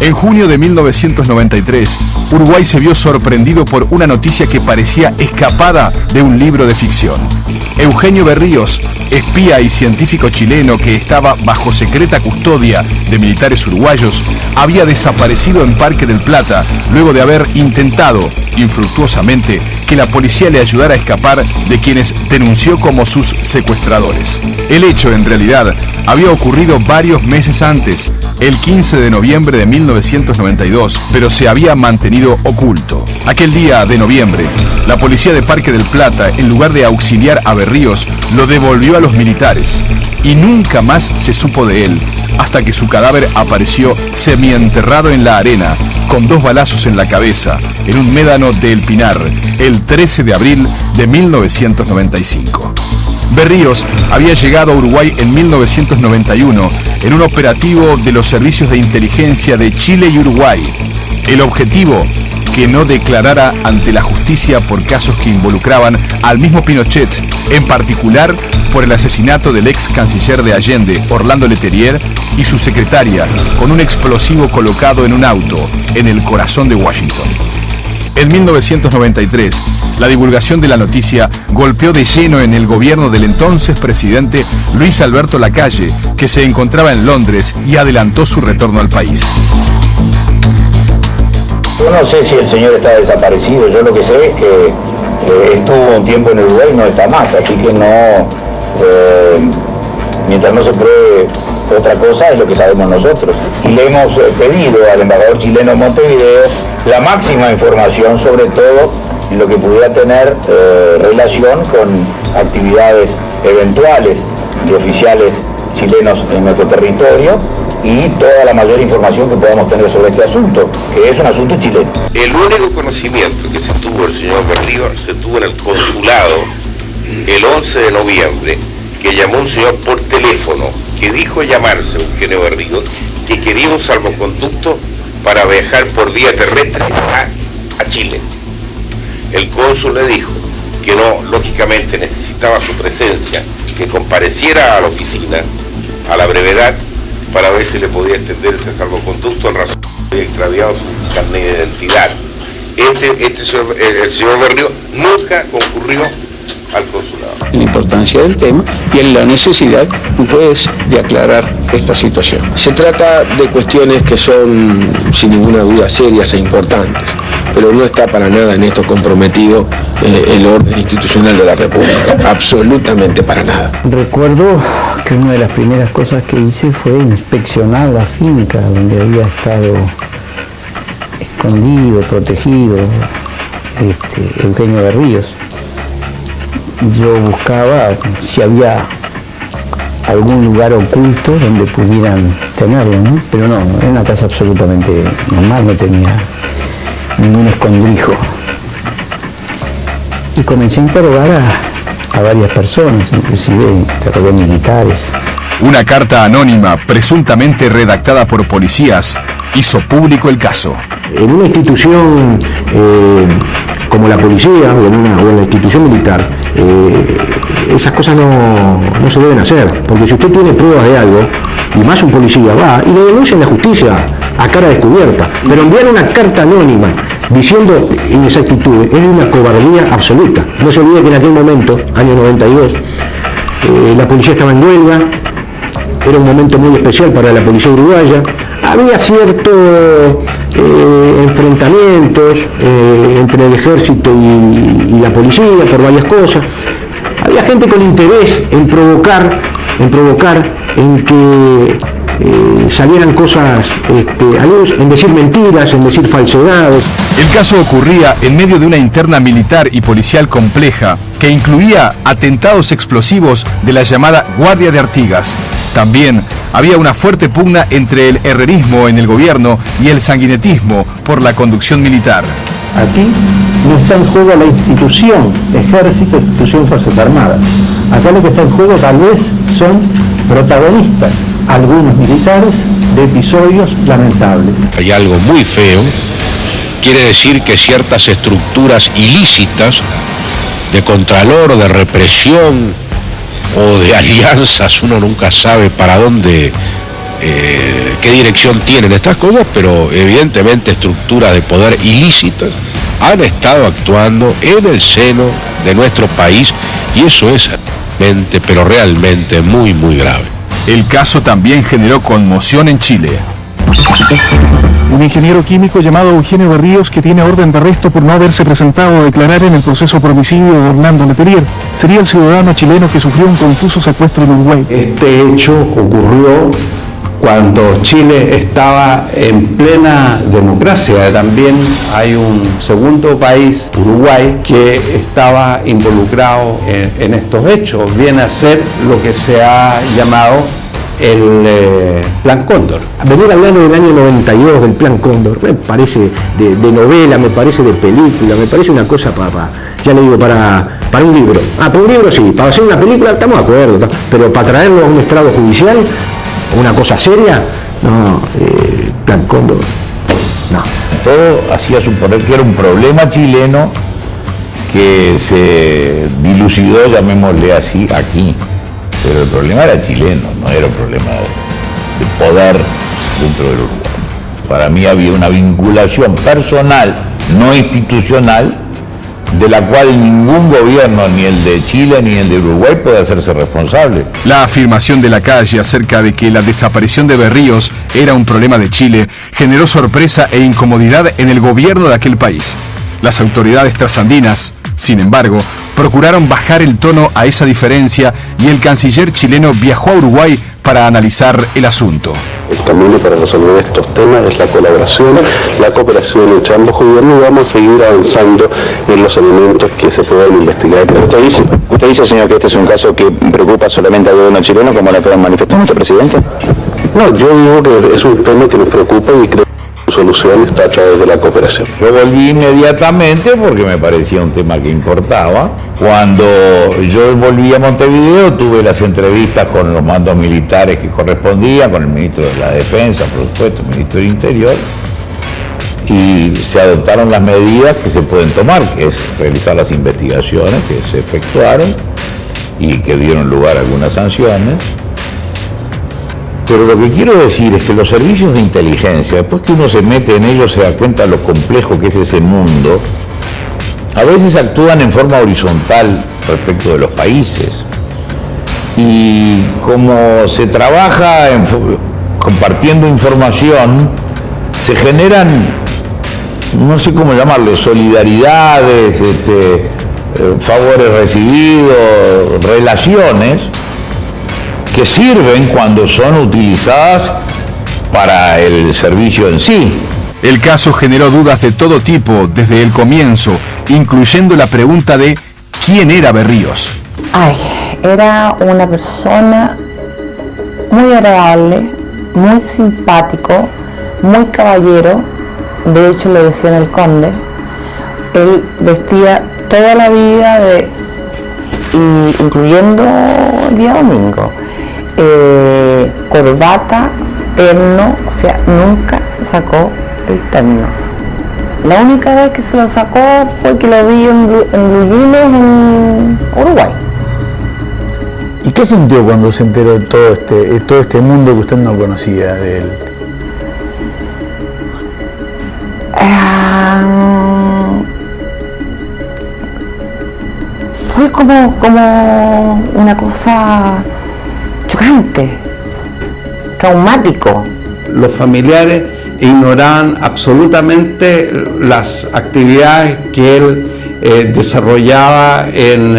En junio de 1993, Uruguay se vio sorprendido por una noticia que parecía escapada de un libro de ficción. Eugenio Berríos, espía y científico chileno que estaba bajo secreta custodia de militares uruguayos, había desaparecido en Parque del Plata luego de haber intentado, infructuosamente, que la policía le ayudara a escapar de quienes denunció como sus secuestradores. El hecho, en realidad, había ocurrido varios meses antes, el 15 de noviembre de 1992, pero se había mantenido oculto. Aquel día de noviembre, la policía de Parque del Plata, en lugar de auxiliar a Berríos, lo devolvió a los militares y nunca más se supo de él, hasta que su cadáver apareció semienterrado en la arena, con 2 balazos en la cabeza, en un médano de El Pinar, el 13 de abril de 1995. Berríos había llegado a Uruguay en 1991 en un operativo de los servicios de inteligencia de Chile y Uruguay. El objetivo, que no declarara ante la justicia por casos que involucraban al mismo Pinochet, en particular por el asesinato del ex canciller de Allende, Orlando Letelier, y su secretaria, con un explosivo colocado en un auto en el corazón de Washington. En 1993, la divulgación de la noticia golpeó de lleno en el gobierno del entonces presidente Luis Alberto Lacalle, que se encontraba en Londres y adelantó su retorno al país. Yo no sé si el señor está desaparecido, yo lo que sé es que estuvo un tiempo en Uruguay y no está más, así que no, mientras no se pruebe otra cosa es lo que sabemos nosotros. Y le hemos pedido al embajador chileno en Montevideo la máxima información, sobre todo lo que pudiera tener relación con actividades eventuales de oficiales chilenos en nuestro territorio, y toda la mayor información que podamos tener sobre este asunto, que es un asunto chileno. El único conocimiento que se tuvo el señor Berríos se tuvo en el consulado el 11 de noviembre, que llamó un señor por teléfono, que dijo llamarse Eugenio Berríos, que quería un salvoconducto para viajar por vía terrestre a Chile. El cónsul le dijo que no, lógicamente necesitaba su presencia, que compareciera a la oficina a la brevedad para ver si le podía extender este salvoconducto en razón de haber extraviado su carnet de identidad. El señor Berríos nunca concurrió al consulado. La importancia del tema y en la necesidad, pues, de aclarar esta situación. Se trata de cuestiones que son, sin ninguna duda, serias e importantes, pero no está para nada en esto comprometido el orden institucional de la República, absolutamente para nada. Recuerdo que una de las primeras cosas que hice fue inspeccionar la finca donde había estado escondido, protegido, Eugenio Berríos. Yo buscaba si había algún lugar oculto donde pudieran tenerlo, ¿no? Pero no, era una casa absolutamente normal, no tenía ningún escondrijo. Y comencé a interrogar a varias personas, inclusive interrogué militares. Una carta anónima, presuntamente redactada por policías, hizo público el caso. En una institución como la policía o en la institución militar, esas cosas no se deben hacer, porque si usted tiene pruebas de algo, y más un policía va y lo denuncia en la justicia a cara descubierta, pero enviar una carta anónima diciendo inexactitudes es una cobardía absoluta. No se olvide que en aquel momento, año 92, la policía estaba en huelga, era un momento muy especial para la policía uruguaya, había ciertos enfrentamientos entre el ejército y la policía por varias cosas. Había gente con interés en provocar en que salieran cosas a luz, en decir mentiras, en decir falsedades. El caso ocurría en medio de una interna militar y policial compleja que incluía atentados explosivos de la llamada Guardia de Artigas. También había una fuerte pugna entre el herrerismo en el gobierno y el sanguinetismo por la conducción militar. Aquí no está en juego la institución ejército, institución Fuerzas Armadas. Acá lo que está en juego tal vez son protagonistas, algunos militares, de episodios lamentables. Hay algo muy feo, quiere decir que ciertas estructuras ilícitas de contralor, de represión o de alianzas, uno nunca sabe para dónde qué dirección tienen estas cosas, pero evidentemente estructuras de poder ilícitas han estado actuando en el seno de nuestro país, y eso es realmente, pero realmente muy, muy grave. El caso también generó conmoción en Chile. Un ingeniero químico llamado Eugenio Berríos, que tiene orden de arresto por no haberse presentado a declarar en el proceso por homicidio de Hernando Letelier, sería el ciudadano chileno que sufrió un confuso secuestro en Uruguay. Este hecho ocurrió cuando Chile estaba en plena democracia. También hay un segundo país, Uruguay, que estaba involucrado en estos hechos. Viene a ser lo que se ha llamado el Plan Cóndor. Venir hablando del año 92, del Plan Cóndor, me parece de novela, me parece de película, me parece una cosa ya le digo, para un libro. Para un libro sí, para hacer una película estamos de acuerdo, pero para traerlo a un estrado judicial, una cosa seria, no, Plan Cóndor, no. Todo hacía suponer que era un problema chileno que se dilucidó, llamémosle así, aquí. Pero el problema era chileno, no era un problema de poder dentro del Uruguay. Para mí había una vinculación personal, no institucional, de la cual ningún gobierno, ni el de Chile ni el de Uruguay, puede hacerse responsable. La afirmación de Lacalle acerca de que la desaparición de Berríos era un problema de Chile generó sorpresa e incomodidad en el gobierno de aquel país. Las autoridades trasandinas, sin embargo, procuraron bajar el tono a esa diferencia y el canciller chileno viajó a Uruguay para analizar el asunto. El camino para resolver estos temas es la colaboración, la cooperación entre ambos gobiernos, y vamos a seguir avanzando en los elementos que se puedan investigar. ¿Usted dice, señor, que este es un caso que preocupa solamente al gobierno chileno, como lo fue manifestado nuestro presidente? No, yo digo que es un tema que nos preocupa y creo que su solución está a través de la cooperación. Yo volví inmediatamente porque me parecía un tema que importaba. Cuando yo volví a Montevideo tuve las entrevistas con los mandos militares que correspondían, con el ministro de la Defensa, por supuesto, el ministro del Interior, y se adoptaron las medidas que se pueden tomar, que es realizar las investigaciones que se efectuaron y que dieron lugar a algunas sanciones. Pero lo que quiero decir es que los servicios de inteligencia, después que uno se mete en ellos, se da cuenta de lo complejo que es ese mundo. A veces actúan en forma horizontal respecto de los países. Y como se trabaja compartiendo información, se generan, no sé cómo llamarle, solidaridades, favores recibidos, relaciones que sirven cuando son utilizadas para el servicio en sí. El caso generó dudas de todo tipo desde el comienzo, incluyendo la pregunta de ¿quién era Berríos? Era una persona muy agradable, muy simpático, muy caballero. De hecho, le decían el conde. Él vestía toda la vida, incluyendo el día domingo, corbata, terno, o sea, nunca se sacó el terno. La única vez que se lo sacó fue que lo vi en Blue Jeans en Uruguay. ¿Y qué sintió cuando se enteró de todo este mundo que usted no conocía de él? Fue como una cosa chocante, traumático. Los familiares ignoraban absolutamente las actividades que él desarrollaba en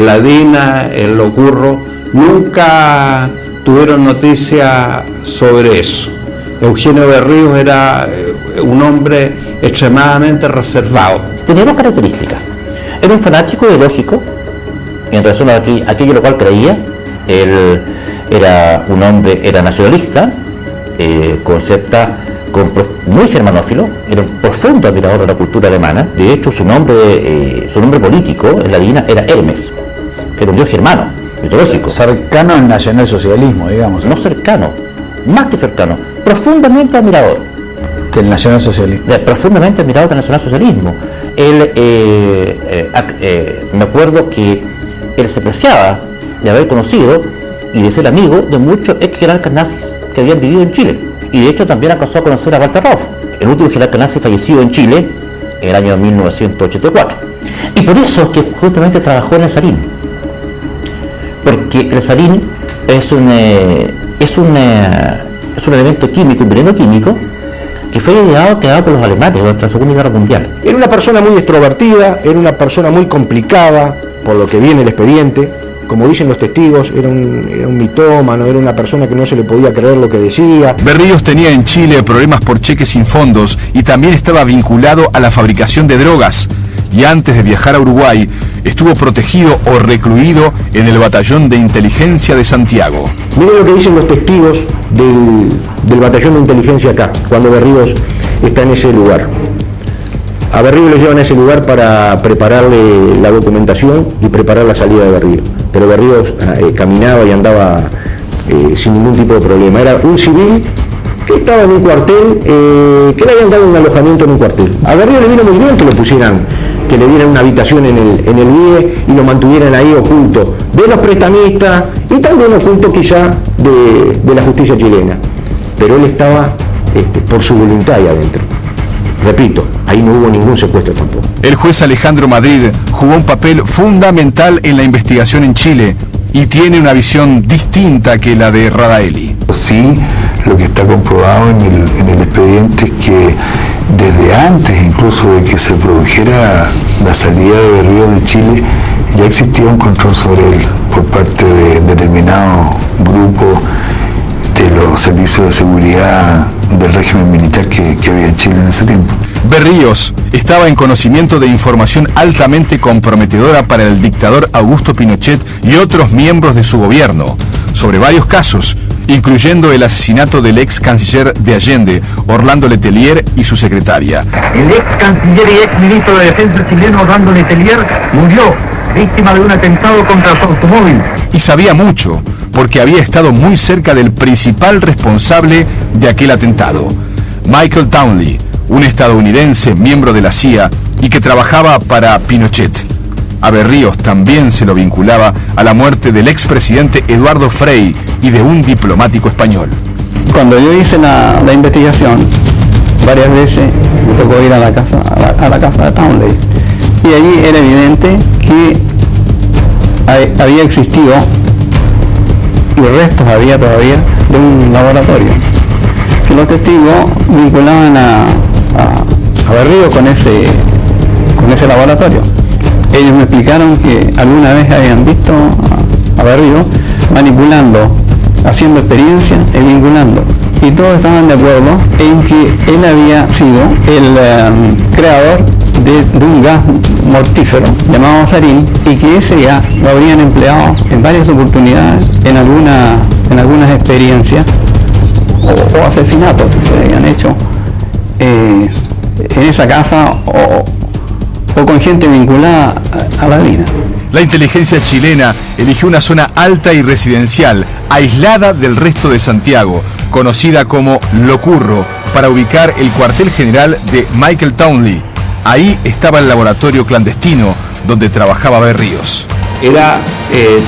la DINA, en Los Curros. Nunca tuvieron noticia sobre eso. Eugenio Berríos era un hombre extremadamente reservado. Tenía dos características. Era un fanático ideológico, en razón a aquello en lo cual creía. Él era un hombre, era nacionalista, muy germanófilo, era un profundo admirador de la cultura alemana. De hecho, su nombre político en la DINA era Hermes, que era un dios germano, mitológico. Cercano al nacionalsocialismo, digamos. No cercano, más que cercano, profundamente admirador. Del nacionalsocialismo. Profundamente admirador del nacionalsocialismo. Él, me acuerdo que él se preciaba de haber conocido y de ser amigo de muchos ex jerarcas nazis. que habían vivido en Chile. Y de hecho también alcanzó a conocer a Walter Rauff, el último jerarca nazi fallecido en Chile en el año 1984. Y por eso que justamente trabajó en el sarín. Porque el sarín es un elemento químico, un veneno químico, que fue creado por los alemanes durante la Segunda Guerra Mundial. Era una persona muy extrovertida, era una persona muy complicada, por lo que viene el expediente. Como dicen los testigos, era un mitómano, era una persona que no se le podía creer lo que decía. Berríos tenía en Chile problemas por cheques sin fondos y también estaba vinculado a la fabricación de drogas. Y antes de viajar a Uruguay, estuvo protegido o recluido en el Batallón de Inteligencia de Santiago. Miren lo que dicen los testigos del Batallón de Inteligencia acá, cuando Berríos está en ese lugar. A Berríos lo llevan a ese lugar para prepararle la documentación y preparar la salida de Berríos. Pero Berríos caminaba y andaba sin ningún tipo de problema. Era un civil que estaba en un cuartel, que le habían dado un alojamiento en un cuartel. A Berríos le vino muy bien que le dieran una habitación en el BIE y lo mantuvieran ahí oculto de los prestamistas y también oculto quizá de la justicia chilena. Pero él estaba por su voluntad ahí adentro. Repito, ahí no hubo ningún secuestro tampoco. El juez Alejandro Madrid jugó un papel fundamental en la investigación en Chile y tiene una visión distinta que la de Radaeli. Sí, lo que está comprobado en el expediente es que desde antes incluso de que se produjera la salida de Berríos de Chile, ya existía un control sobre él por parte de determinados grupos de los servicios de seguridad del régimen militar que había en Chile en ese tiempo. Berríos estaba en conocimiento de información altamente comprometedora para el dictador Augusto Pinochet y otros miembros de su gobierno, sobre varios casos, incluyendo el asesinato del ex canciller de Allende, Orlando Letelier, y su secretaria. El ex canciller y ex ministro de Defensa chileno Orlando Letelier murió víctima de un atentado contra su automóvil. Y sabía mucho, porque había estado muy cerca del principal responsable de aquel atentado, Michael Townley, un estadounidense miembro de la CIA y que trabajaba para Pinochet. A Berríos también se lo vinculaba a la muerte del expresidente Eduardo Frei y de un diplomático español. Cuando yo hice la investigación, varias veces me tocó ir a la casa de Townley. Y allí era evidente que había existido, y restos había todavía, de un laboratorio. Que los testigos vinculaban a Berríos con ese laboratorio. Ellos me explicaron que alguna vez habían visto a Berríos manipulando, haciendo experiencias y vinculando. Y todos estaban de acuerdo en que él había sido el creador de un gas mortífero llamado sarín y que ese gas lo habrían empleado en varias oportunidades, en algunas experiencias o asesinatos que se habían hecho en esa casa o con gente vinculada a la DINA. La inteligencia chilena eligió una zona alta y residencial, aislada del resto de Santiago, conocida como Locurro, para ubicar el cuartel general de Michael Townley. Ahí estaba el laboratorio clandestino donde trabajaba Berríos. Era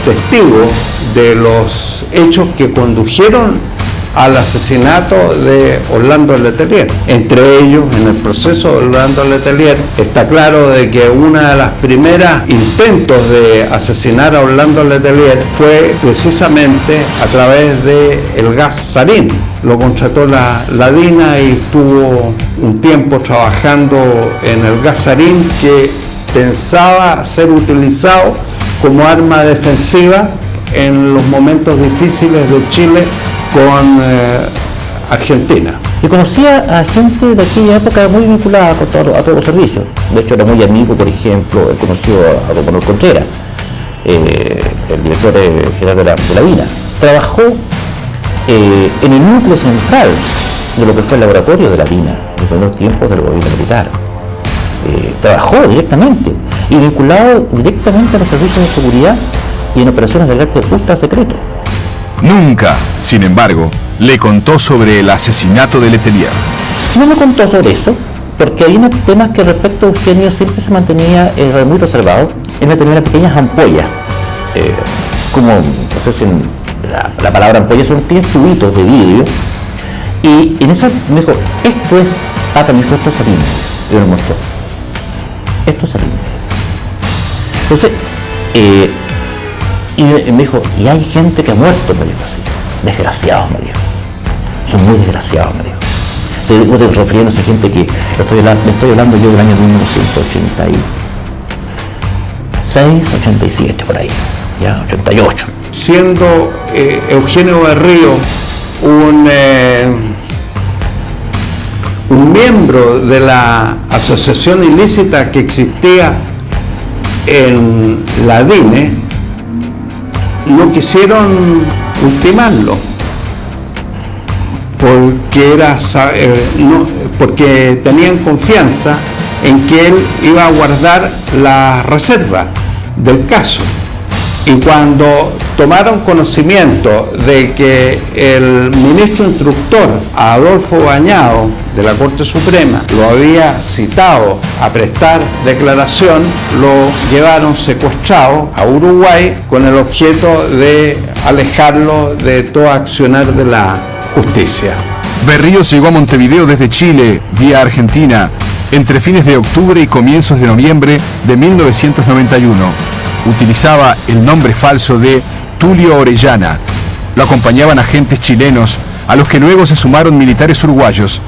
testigo de los hechos que condujeron al asesinato de Orlando Letelier. Entre ellos, en el proceso de Orlando Letelier, está claro de que una de las primeras intentos de asesinar a Orlando Letelier fue precisamente a través del gas sarín. Lo contrató la DINA y estuvo un tiempo trabajando en el gas sarín, que pensaba ser utilizado como arma defensiva en los momentos difíciles de Chile con Argentina. Y conocía a gente de aquella época muy vinculada a todos los servicios. De hecho, era muy amigo, por ejemplo, él conoció a don Manuel Contreras, el director general de la DINA. Trabajó en el núcleo central de lo que fue el laboratorio de la DINA en los primeros tiempos del gobierno militar. Trabajó directamente y vinculado directamente a los servicios de seguridad y en operaciones de carácter ultra secreto. Nunca, sin embargo, le contó sobre el asesinato de Letelier. No me contó sobre eso, porque hay unos temas que respecto a Eugenio siempre se mantenía muy reservado. Él me tenía unas pequeñas ampollas, como, no sé si en la palabra ampolla, son pequeños tubitos de vidrio. Y en eso me dijo, esto es, me dijo, esto es salina. Y me mostró, esto es salina. Entonces, y me dijo, y hay gente que ha muerto, me dijo así. Desgraciados, me dijo. Son muy desgraciados, me dijo. Refiriéndose a gente que, estoy hablando yo del año 1986, 87, por ahí, ya, 88. Siendo Eugenio Berrío un miembro de la asociación ilícita que existía en la DINE, no quisieron ultimarlo porque tenían confianza en que él iba a guardar la reserva del caso. Y cuando tomaron conocimiento de que el ministro instructor Adolfo Bañado de la Corte Suprema lo había citado a prestar declaración, lo llevaron secuestrado a Uruguay con el objeto de alejarlo de todo accionar de la justicia. Berríos llegó a Montevideo desde Chile, vía Argentina, entre fines de octubre y comienzos de noviembre de 1991. Utilizaba el nombre falso de Tulio Orellana. Lo acompañaban agentes chilenos, a los que luego se sumaron militares uruguayos.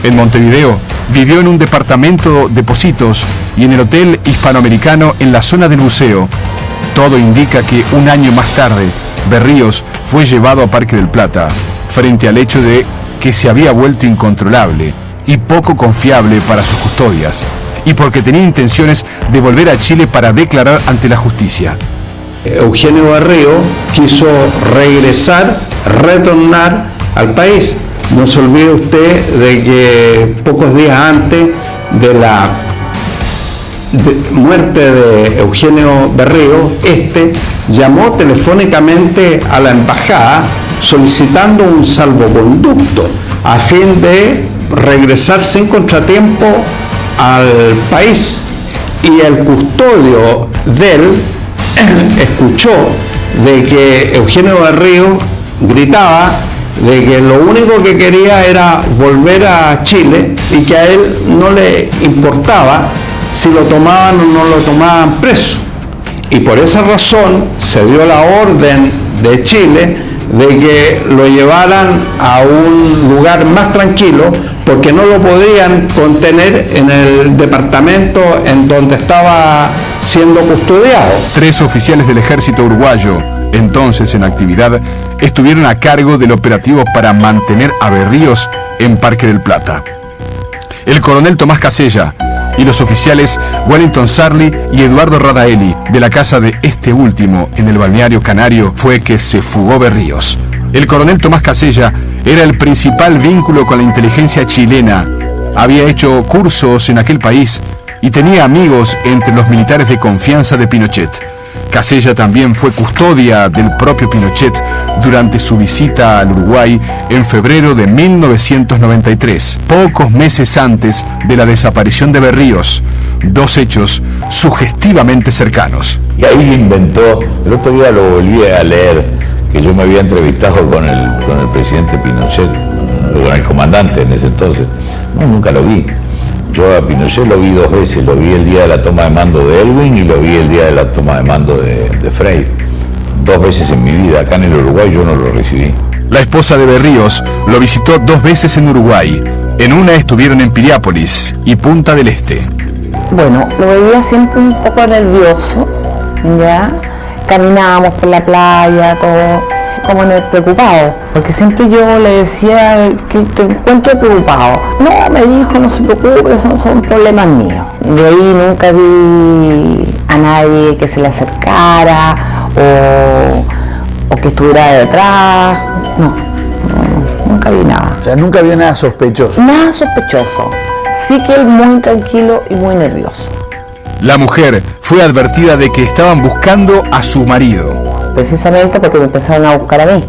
En Montevideo vivió en un departamento de Pocitos y en el Hotel Hispanoamericano en la zona del buceo. Todo indica que un año más tarde, Berríos fue llevado a Parque del Plata, frente al hecho de que se había vuelto incontrolable y poco confiable para sus custodias, y porque tenía intenciones de volver a Chile para declarar ante la justicia. Eugenio Berrío quiso retornar al país. No se olvide usted de que pocos días antes de la muerte de Eugenio Berrío, llamó telefónicamente a la embajada solicitando un salvoconducto a fin de regresar sin contratiempo al país, y el custodio de él escuchó de que Eugenio Berrío gritaba de que lo único que quería era volver a Chile y que a él no le importaba si lo tomaban o no lo tomaban preso, y por esa razón se dio la orden de Chile de que lo llevaran a un lugar más tranquilo, porque no lo podían contener en el departamento en donde estaba siendo custodiado. 3 oficiales del ejército uruguayo, entonces en actividad, estuvieron a cargo del operativo para mantener a Berríos en Parque del Plata. El coronel Tomás Casella y los oficiales Wellington Sarli y Eduardo Radaeli, de la casa de este último en el balneario canario, fue que se fugó Berríos. El coronel Tomás Casella era el principal vínculo con la inteligencia chilena. Había hecho cursos en aquel país y tenía amigos entre los militares de confianza de Pinochet. Casella también fue custodia del propio Pinochet durante su visita al Uruguay en febrero de 1993, pocos meses antes de la desaparición de Berríos, 2 hechos sugestivamente cercanos. Y ahí inventó, el otro día lo volví a leer, que yo me había entrevistado con el presidente Pinochet, con el comandante en ese entonces. No, nunca lo vi. Yo a Pinochet lo vi 2 veces, lo vi el día de la toma de mando de Elwin y lo vi el día de la toma de mando de Frei. 2 veces en mi vida, acá en el Uruguay yo no lo recibí. La esposa de Berríos lo visitó 2 veces en Uruguay. En una estuvieron en Piriápolis y Punta del Este. Bueno, lo veía siempre un poco nervioso, ¿ya? Caminábamos por la playa, todo como preocupado, porque siempre yo le decía que te encuentro preocupado. No, me dijo, no se preocupe, son problemas míos. De ahí nunca vi a nadie que se le acercara o que estuviera detrás. No, nunca vi nada. O sea, nunca vio nada sospechoso. Nada sospechoso. Sí que él muy tranquilo y muy nervioso. La mujer fue advertida de que estaban buscando a su marido. Precisamente porque me empezaron a buscar a mí,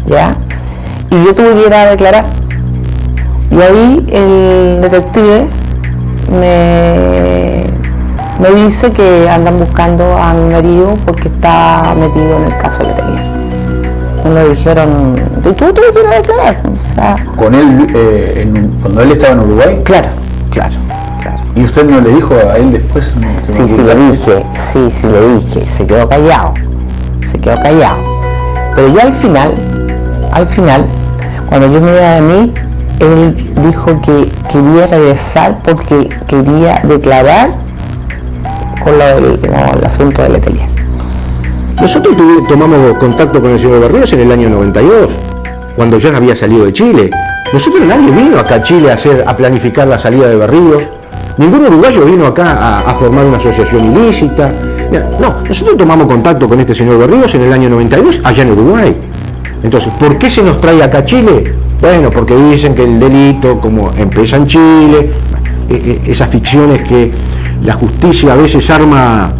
¿ya? Y yo tuve que ir a declarar. Y ahí el detective me dice que andan buscando a mi marido porque está metido en el caso que tenía. me dijeron, ¿y tú te quieres declarar? O sea, ¿Con él, cuando él estaba en Uruguay? Claro. ¿Y usted no le dijo a él después? Sí, le dije, se quedó callado. Pero yo al final, cuando yo me iba a venir, él dijo que quería regresar porque quería declarar con el asunto del Letelier. Nosotros tomamos contacto con el señor Berríos en el año 92, cuando ya había salido de Chile. Nadie vino acá a Chile a planificar la salida de Berríos. Ningún uruguayo vino acá a formar una asociación ilícita. No, nosotros tomamos contacto con este señor Berríos en el año 92, allá en Uruguay. Entonces, ¿por qué se nos trae acá a Chile? Bueno, porque dicen que el delito, como empieza en Chile, esas ficciones que la justicia a veces arma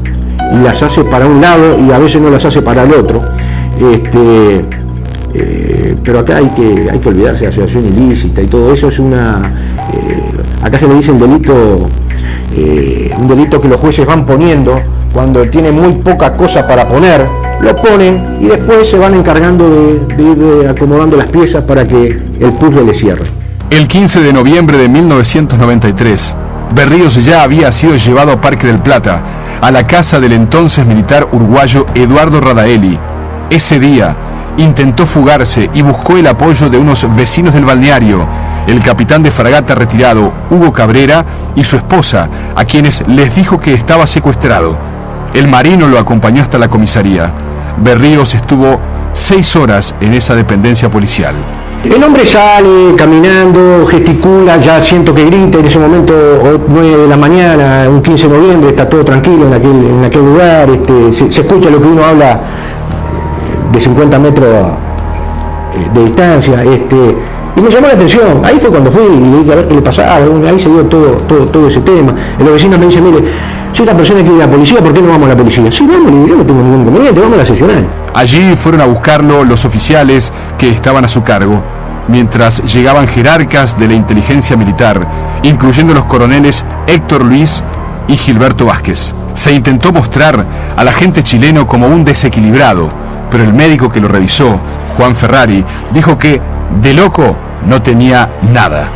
y las hace para un lado y a veces no las hace para el otro. Pero acá hay que olvidarse de asociación ilícita y todo eso es acá se le dice un delito que los jueces van poniendo cuando tiene muy poca cosa para poner, lo ponen y después se van encargando de ir acomodando las piezas para que el puzzle le cierre. El 15 de noviembre de 1993, Berríos ya había sido llevado a Parque del Plata, a la casa del entonces militar uruguayo Eduardo Radaelli. Ese día intentó fugarse y buscó el apoyo de unos vecinos del balneario, el capitán de fragata retirado Hugo Cabrera y su esposa, a quienes les dijo que estaba secuestrado. El marino lo acompañó hasta la comisaría. Berríos estuvo 6 horas en esa dependencia policial. El hombre sale caminando, gesticula, ya siento que grita, en ese momento 9 de la mañana, un 15 de noviembre, está todo tranquilo en aquel lugar, se escucha lo que uno habla de 50 metros de distancia, y me llamó la atención. Ahí fue cuando fui y le dije a ver qué le pasaba, ahí se dio todo ese tema. Los vecinos me dicen, mire, si esta persona quiere ir a la policía, ¿por qué no vamos a la policía? Sí, vamos, yo no tengo ningún inconveniente, vamos a la seccional. Allí fueron a buscarlo los oficiales que estaban a su cargo, mientras llegaban jerarcas de la inteligencia militar, incluyendo los coroneles Héctor Luis y Gilberto Vázquez. Se intentó mostrar al agente chileno como un desequilibrado, pero el médico que lo revisó, Juan Ferrari, dijo que de loco no tenía nada.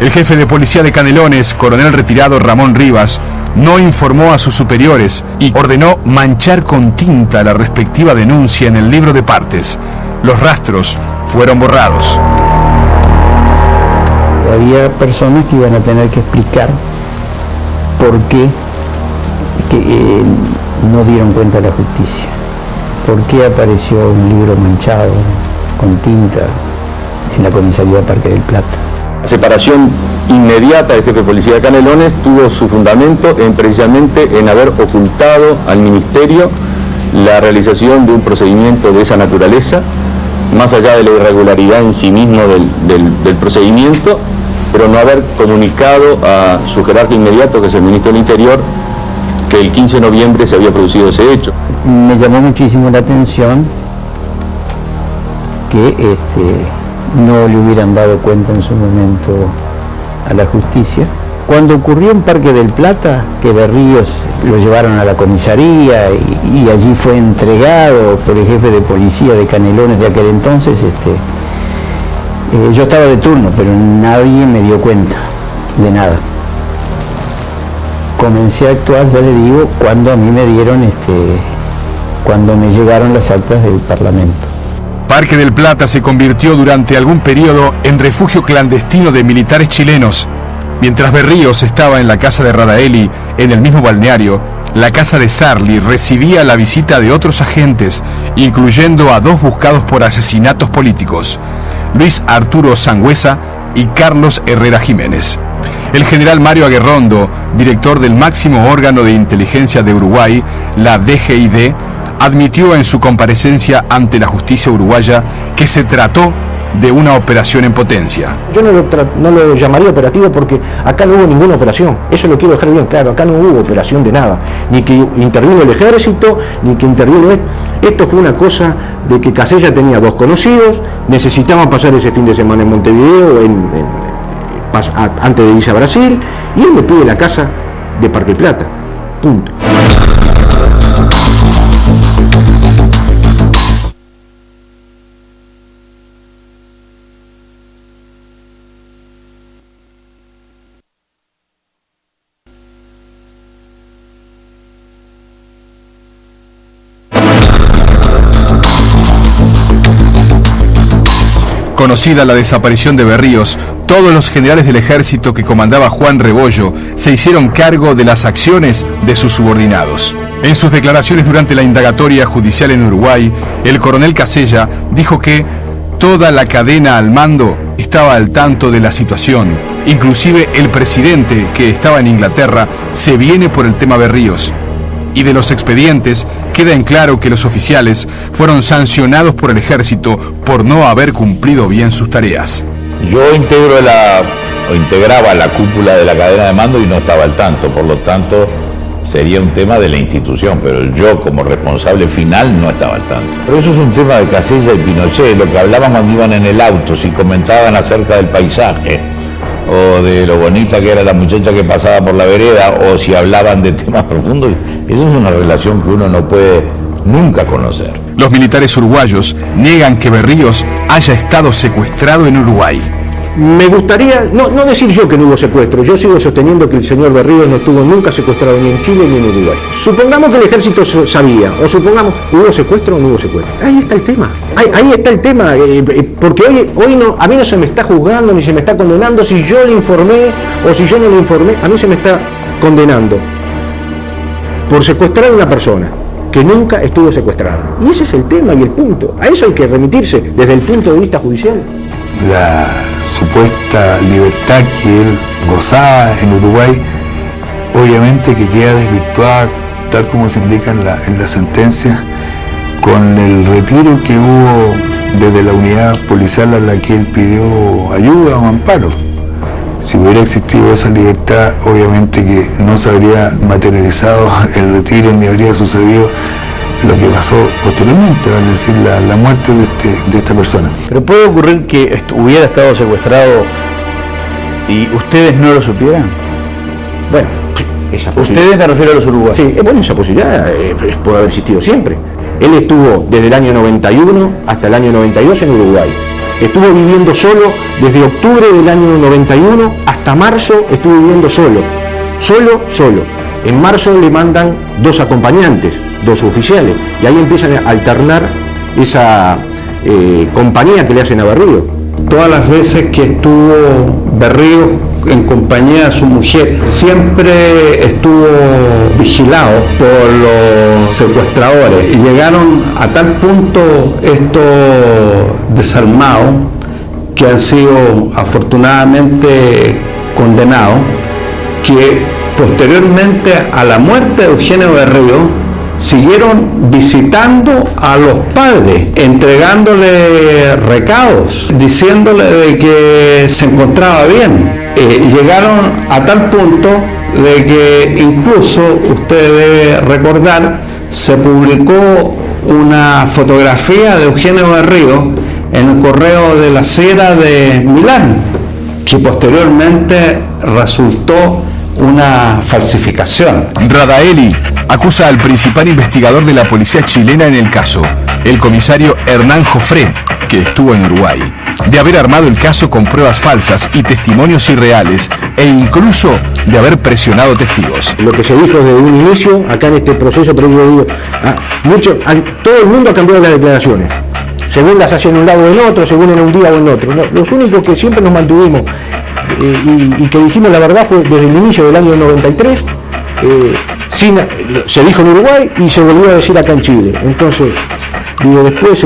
El jefe de policía de Canelones, coronel retirado Ramón Rivas, no informó a sus superiores y ordenó manchar con tinta la respectiva denuncia en el libro de partes. Los rastros fueron borrados. Había personas que iban a tener que explicar por qué no dieron cuenta a la justicia. ¿Por qué apareció un libro manchado con tinta en la comisaría de Parque del Plata? La separación inmediata del jefe de policía de Canelones tuvo su fundamento precisamente en haber ocultado al Ministerio la realización de un procedimiento de esa naturaleza, más allá de la irregularidad en sí mismo del procedimiento, pero no haber comunicado a su jerarca inmediato, que es el Ministro del Interior, que el 15 de noviembre se había producido ese hecho. Me llamó muchísimo la atención que no le hubieran dado cuenta en su momento a la justicia. Cuando ocurrió en Parque del Plata, que Berríos lo llevaron a la comisaría y allí fue entregado por el jefe de policía de Canelones de aquel entonces, yo estaba de turno, pero nadie me dio cuenta de nada. Comencé a actuar, ya le digo, cuando a mí me dieron, cuando me llegaron las actas del Parlamento. Parque del Plata se convirtió durante algún periodo en refugio clandestino de militares chilenos. Mientras Berríos estaba en la casa de Radaelli, en el mismo balneario, la casa de Sarli recibía la visita de otros agentes, incluyendo a 2 buscados por asesinatos políticos, Luis Arturo Sangüesa y Carlos Herrera Jiménez. El general Mario Aguerrondo, director del máximo órgano de inteligencia de Uruguay, la DGID, admitió en su comparecencia ante la justicia uruguaya que se trató de una operación en potencia. Yo no lo llamaría operativo porque acá no hubo ninguna operación, eso lo quiero dejar bien claro, acá no hubo operación de nada, ni que intervino el ejército, ni que intervino esto fue una cosa de que Casella tenía 2 conocidos, necesitaban pasar ese fin de semana en Montevideo, antes de irse a Brasil, y él le pide la casa de Parque Plata, punto. Conocida la desaparición de Berríos, todos los generales del ejército que comandaba Juan Rebollo se hicieron cargo de las acciones de sus subordinados. En sus declaraciones durante la indagatoria judicial en Uruguay, el coronel Casella dijo que toda la cadena al mando estaba al tanto de la situación. Inclusive el presidente, que estaba en Inglaterra, se viene por el tema Berríos. Y de los expedientes queda en claro que los oficiales fueron sancionados por el ejército por no haber cumplido bien sus tareas. Yo integraba la cúpula de la cadena de mando y no estaba al tanto, por lo tanto sería un tema de la institución, pero yo como responsable final no estaba al tanto. Pero eso es un tema de Casella y Pinochet, lo que hablaban cuando iban en el auto, si comentaban acerca del paisaje, o de lo bonita que era la muchacha que pasaba por la vereda, o si hablaban de temas profundos. Eso es una relación que uno no puede nunca conocer. Los militares uruguayos niegan que Berríos haya estado secuestrado en Uruguay. Me gustaría, no decir yo que no hubo secuestro, yo sigo sosteniendo que el señor Berríos no estuvo nunca secuestrado ni en Chile ni en Uruguay. Supongamos que el ejército sabía, o supongamos, ¿hubo secuestro o no hubo secuestro? Ahí está el tema, ahí está el tema, porque hoy no, a mí no se me está juzgando ni se me está condenando si yo le informé o si yo no le informé, a mí se me está condenando por secuestrar a una persona que nunca estuvo secuestrada. Y ese es el tema y el punto, a eso hay que remitirse desde el punto de vista judicial. La supuesta libertad que él gozaba en Uruguay, obviamente que queda desvirtuada, tal como se indica en la sentencia, con el retiro que hubo desde la unidad policial a la que él pidió ayuda o amparo. Si hubiera existido esa libertad, obviamente que no se habría materializado el retiro ni habría sucedido lo que pasó posteriormente, vale decir, la muerte de esta persona. Pero puede ocurrir que hubiera estado secuestrado y ustedes no lo supieran. Bueno, esa posibilidad. Ustedes, me refiero a los uruguayos. Sí, bueno, esa posibilidad puede haber existido siempre. Él estuvo desde el año 91 hasta el año 92 en Uruguay. Estuvo viviendo solo desde octubre del año 91 hasta marzo, estuvo viviendo solo. En marzo le mandan 2 acompañantes, 2 oficiales, y ahí empiezan a alternar esa compañía que le hacen a Berríos. Todas las veces que estuvo Berríos en compañía de su mujer, siempre estuvo vigilado por los secuestradores y llegaron a tal punto estos desarmados que han sido afortunadamente condenados, que posteriormente a la muerte de Eugenio Berríos siguieron visitando a los padres, entregándole recados, diciéndole de que se encontraba bien. Llegaron a tal punto de que incluso, usted debe recordar, se publicó una fotografía de Eugenio Berríos en el Correo de la Sera de Milán, que posteriormente resultó una falsificación. Radaeli acusa al principal investigador de la policía chilena en el caso, el comisario Hernán Jofré, que estuvo en Uruguay, de haber armado el caso con pruebas falsas y testimonios irreales, e incluso de haber presionado testigos. Lo que se dijo desde un inicio, acá en este proceso, pero yo digo, todo el mundo ha cambiado las declaraciones, según las hacen en un lado o en otro, según en un día o en otro. No, los únicos que siempre nos mantuvimos y que dijimos la verdad fue desde el inicio del año 93, se dijo en Uruguay y se volvió a decir acá en Chile. Entonces, digo, después,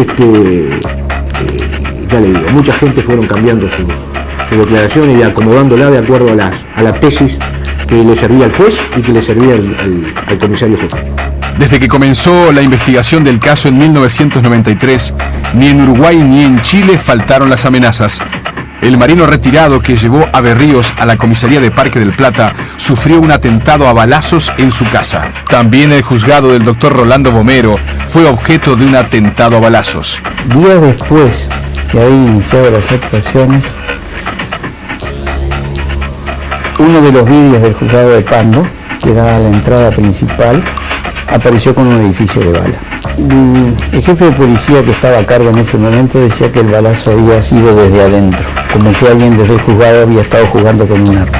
ya le digo, mucha gente fueron cambiando su declaración y acomodándola de acuerdo a la tesis que le servía al juez y que le servía al comisario jefe. Desde que comenzó la investigación del caso en 1993, ni en Uruguay ni en Chile faltaron las amenazas. El marino retirado que llevó a Berríos a la comisaría de Parque del Plata sufrió un atentado a balazos en su casa. También el juzgado del doctor Rolando Bomero fue objeto de un atentado a balazos. Días después de haber iniciado las actuaciones, uno de los vídeos del juzgado de Pando, que daba la entrada principal, apareció con un edificio de bala. El jefe de policía que estaba a cargo en ese momento decía que el balazo había sido desde adentro, como que alguien desde el juzgado había estado jugando con un arma.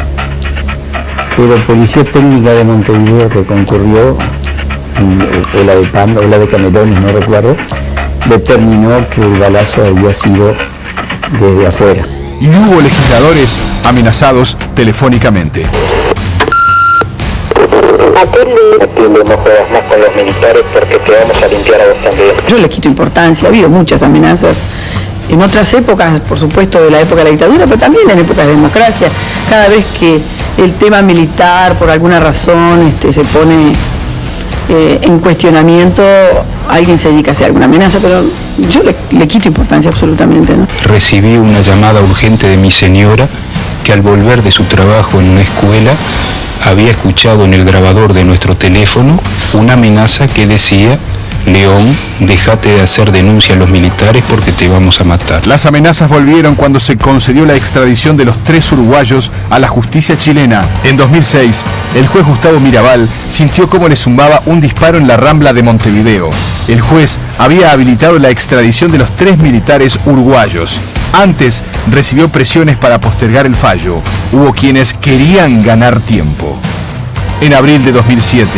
Pero Policía Técnica de Montevideo, que concurrió, o la de Pando o la de Canelones, no recuerdo, determinó que el balazo había sido desde afuera. Y hubo legisladores amenazados telefónicamente. Atiende, no juegas más con los militares porque te vamos a limpiar a vos también. Yo le quito importancia, ha habido muchas amenazas en otras épocas, por supuesto de la época de la dictadura, pero también en épocas de democracia. Cada vez que el tema militar por alguna razón se pone en cuestionamiento, alguien se dedica a hacer alguna amenaza, pero yo le quito importancia absolutamente, ¿no? Recibí una llamada urgente de mi señora que al volver de su trabajo en una escuela había escuchado en el grabador de nuestro teléfono una amenaza que decía: León, déjate de hacer denuncia a los militares porque te vamos a matar. Las amenazas volvieron cuando se concedió la extradición de los 3 uruguayos a la justicia chilena. En 2006, el juez Gustavo Mirabal sintió cómo le zumbaba un disparo en la Rambla de Montevideo. El juez había habilitado la extradición de los 3 militares uruguayos. Antes recibió presiones para postergar el fallo. Hubo quienes querían ganar tiempo. En abril de 2007,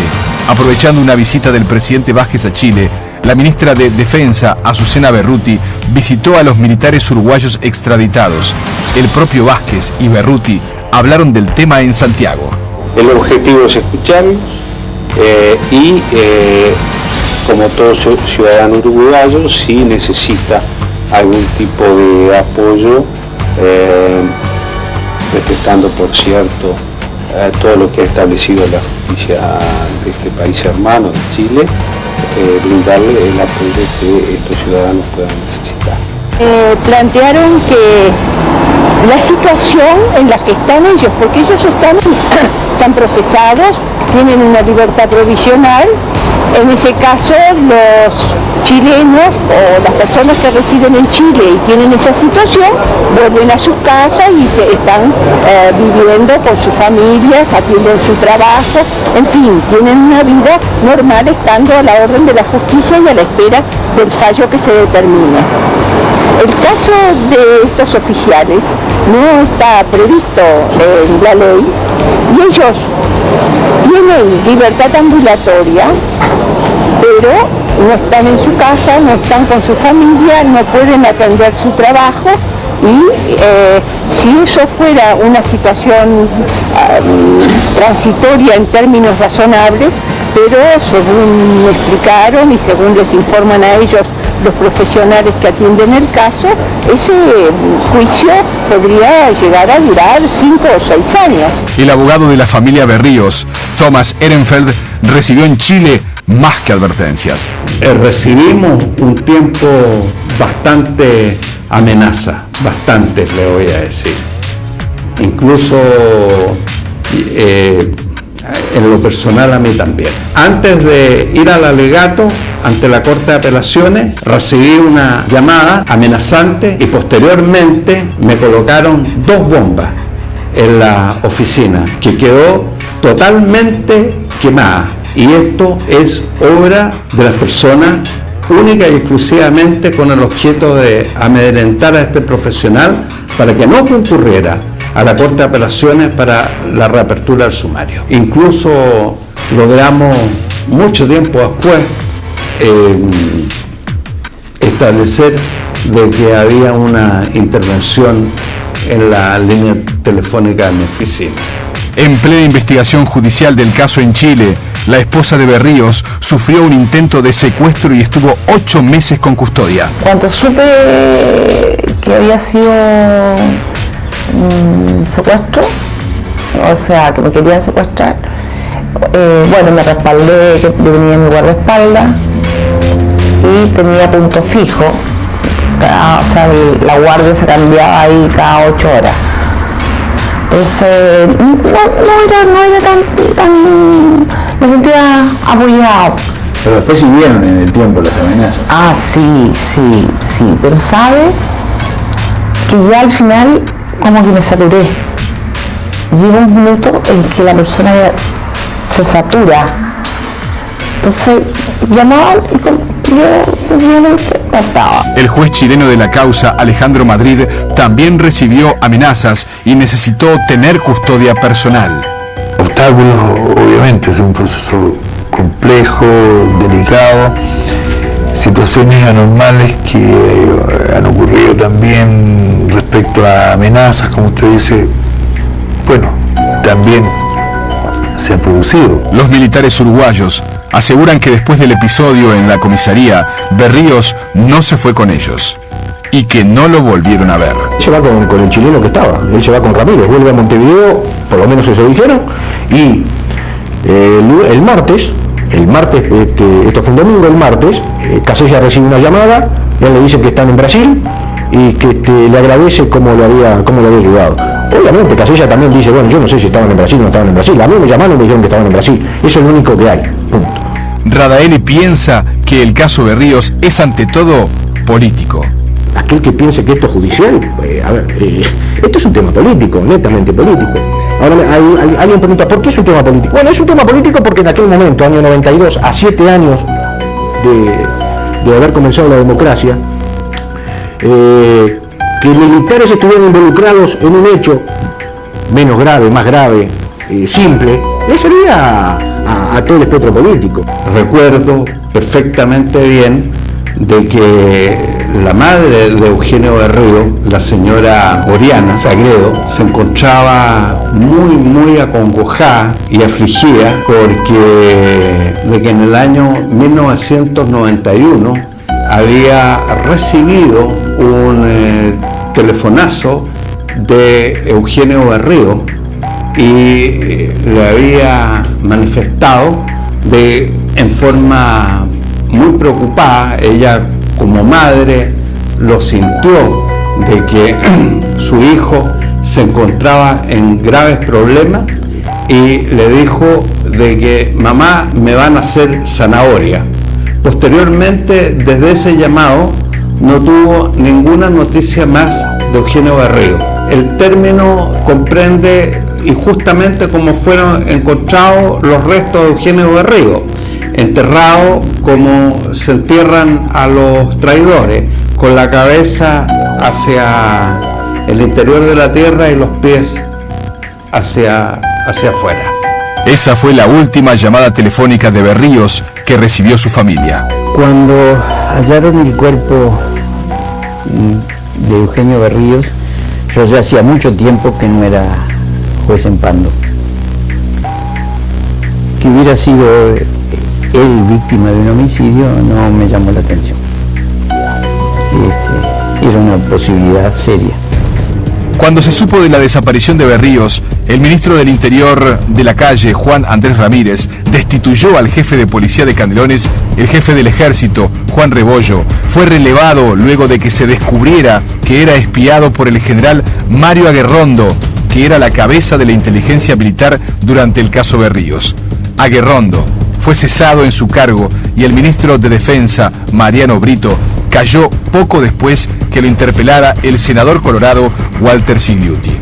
aprovechando una visita del presidente Vázquez a Chile, la ministra de Defensa, Azucena Berruti, visitó a los militares uruguayos extraditados. El propio Vázquez y Berruti hablaron del tema en Santiago. El objetivo es escucharlos y, como todo ciudadano uruguayo, si necesita algún tipo de apoyo, respetando, por cierto, todo lo que ha establecido la justicia de este país hermano de Chile, brindarle el apoyo que estos ciudadanos puedan necesitar. Plantearon que la situación en la que están ellos, porque ellos están procesados, tienen una libertad provisional. En ese caso, los chilenos o las personas que residen en Chile y tienen esa situación vuelven a sus casas y están viviendo con sus familias, atienden su trabajo, en fin, tienen una vida normal estando a la orden de la justicia y a la espera del fallo que se determine. El caso de estos oficiales no está previsto en la ley y ellos tienen libertad ambulatoria, pero no están en su casa, no están con su familia, no pueden atender su trabajo y si eso fuera una situación transitoria en términos razonables, pero según me explicaron y según les informan a ellos los profesionales que atienden el caso, ese juicio podría llegar a durar 5 o 6 años. El abogado de la familia Berríos, Thomas Ehrenfeld, recibió en Chile más que advertencias. Recibimos un tiempo bastante amenaza, bastante le voy a decir. Incluso en lo personal a mí también. Antes de ir al alegato ante la Corte de Apelaciones, recibí una llamada amenazante y posteriormente me colocaron 2 bombas en la oficina que quedó totalmente quemada. Y esto es obra de las personas única y exclusivamente con el objeto de amedrentar a este profesional para que no concurriera a la Corte de Apelaciones para la reapertura del sumario. Incluso logramos mucho tiempo después establecer de que había una intervención en la línea telefónica de mi oficina. En plena investigación judicial del caso en Chile, la esposa de Berríos sufrió un intento de secuestro y estuvo 8 meses con custodia. Cuando supe que había sido un secuestro, o sea, que me querían secuestrar, bueno, me respaldé, que yo tenía mi guardaespaldas y tenía punto fijo, o sea, la guardia se cambiaba ahí cada 8 horas. Entonces, no era tan me sentía apoyado. Pero después siguieron en el tiempo las amenazas. Ah, sí, pero sabe que ya al final como que me saturé. Llega un minuto en que la persona se satura. Entonces llamaban y yo sencillamente cortaba. El juez chileno de la causa, Alejandro Madrid, también recibió amenazas y necesitó tener custodia personal. Obstáculos, obviamente, es un proceso complejo, delicado, situaciones anormales que han ocurrido también respecto a amenazas, como usted dice, bueno, también se ha producido. Los militares uruguayos aseguran que después del episodio en la comisaría, Berríos no se fue con ellos y que no lo volvieron a ver. Se va con el chileno que estaba, él se va con Ramírez, vuelve a Montevideo, por lo menos eso dijeron, y el martes, esto fue un domingo, el martes, Casella recibe una llamada, él le dice que están en Brasil y que le agradece cómo lo había ayudado. Obviamente Casella también dice, bueno, yo no sé si estaban en Brasil o no estaban en Brasil, a mí me llamaron y me dijeron que estaban en Brasil, eso es lo único que hay, punto. Radaeli piensa que el caso Berríos es ante todo político. Aquel que piense que esto es judicial, esto es un tema político, netamente político. Ahora alguien pregunta, ¿por qué es un tema político? Bueno, es un tema político porque en aquel momento, año 92, a 7 años de haber comenzado la democracia, que militares estuvieran involucrados en un hecho menos grave, más grave, simple, le servía a todo el espectro político. Recuerdo perfectamente bien de que la madre de Eugenio Berríos, la señora Oriana Sagredo, se encontraba muy acongojada y afligida porque de que en el año 1991 había recibido un telefonazo de Eugenio Berríos y le había manifestado en forma muy preocupada, ella como madre lo sintió, de que su hijo se encontraba en graves problemas y le dijo de que mamá, me van a hacer zanahoria. Posteriormente, desde ese llamado, no tuvo ninguna noticia más de Eugenio Berríos. El término comprende y justamente cómo fueron encontrados los restos de Eugenio Berríos, enterrado como se entierran a los traidores, con la cabeza hacia el interior de la tierra y los pies hacia afuera. Esa fue la última llamada telefónica de Berríos que recibió su familia. Cuando hallaron el cuerpo de Eugenio Berríos, yo ya hacía mucho tiempo que no era juez en Pando. Que hubiera sido él víctima de un homicidio no me llamó la atención. Era una posibilidad seria. Cuando se supo de la desaparición de Berríos, el ministro del Interior de la calle, Juan Andrés Ramírez, destituyó al jefe de policía de Canelones, el jefe del ejército, Juan Rebollo. Fue relevado luego de que se descubriera que era espiado por el general Mario Aguerrondo, que era la cabeza de la inteligencia militar durante el caso Berríos. Aguerrondo fue cesado en su cargo y el ministro de Defensa, Mariano Brito, cayó poco después que lo interpelara el senador colorado Walter Sigliuti.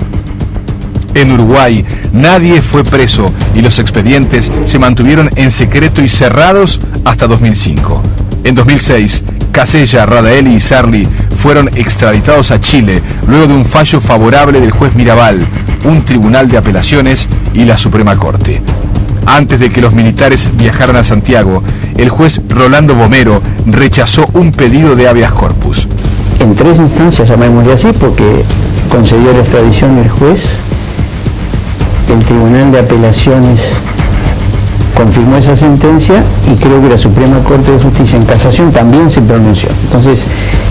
En Uruguay nadie fue preso y los expedientes se mantuvieron en secreto y cerrados hasta 2005. En 2006, Casella, Radaeli y Sarli fueron extraditados a Chile luego de un fallo favorable del juez Mirabal, un tribunal de apelaciones y la Suprema Corte. Antes de que los militares viajaran a Santiago, el juez Rolando Bomero rechazó un pedido de habeas corpus. En 3 instancias, llamémosle así, porque concedió la extradición el juez, el Tribunal de Apelaciones confirmó esa sentencia y creo que la Suprema Corte de Justicia en casación también se pronunció. Entonces,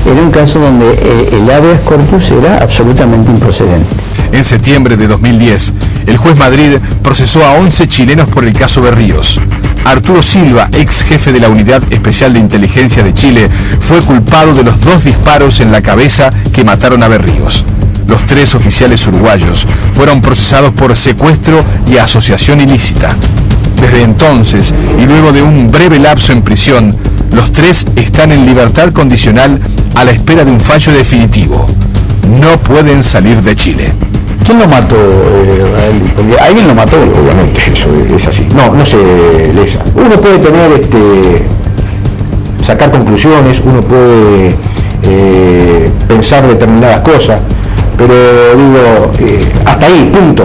era un caso donde el habeas corpus era absolutamente improcedente. En septiembre de 2010, el juez Madrid procesó a 11 chilenos por el caso Berríos. Arturo Silva, ex jefe de la Unidad Especial de Inteligencia de Chile, fue culpado de los 2 disparos en la cabeza que mataron a Berríos. Los 3 oficiales uruguayos fueron procesados por secuestro y asociación ilícita. Desde entonces, y luego de un breve lapso en prisión, los 3 están en libertad condicional a la espera de un fallo definitivo. No pueden salir de Chile. ¿Quién lo mató? Porque alguien lo mató, obviamente, eso es así. No se lesa. Uno puede tener, sacar conclusiones, uno puede pensar determinadas cosas, pero digo, hasta ahí, punto.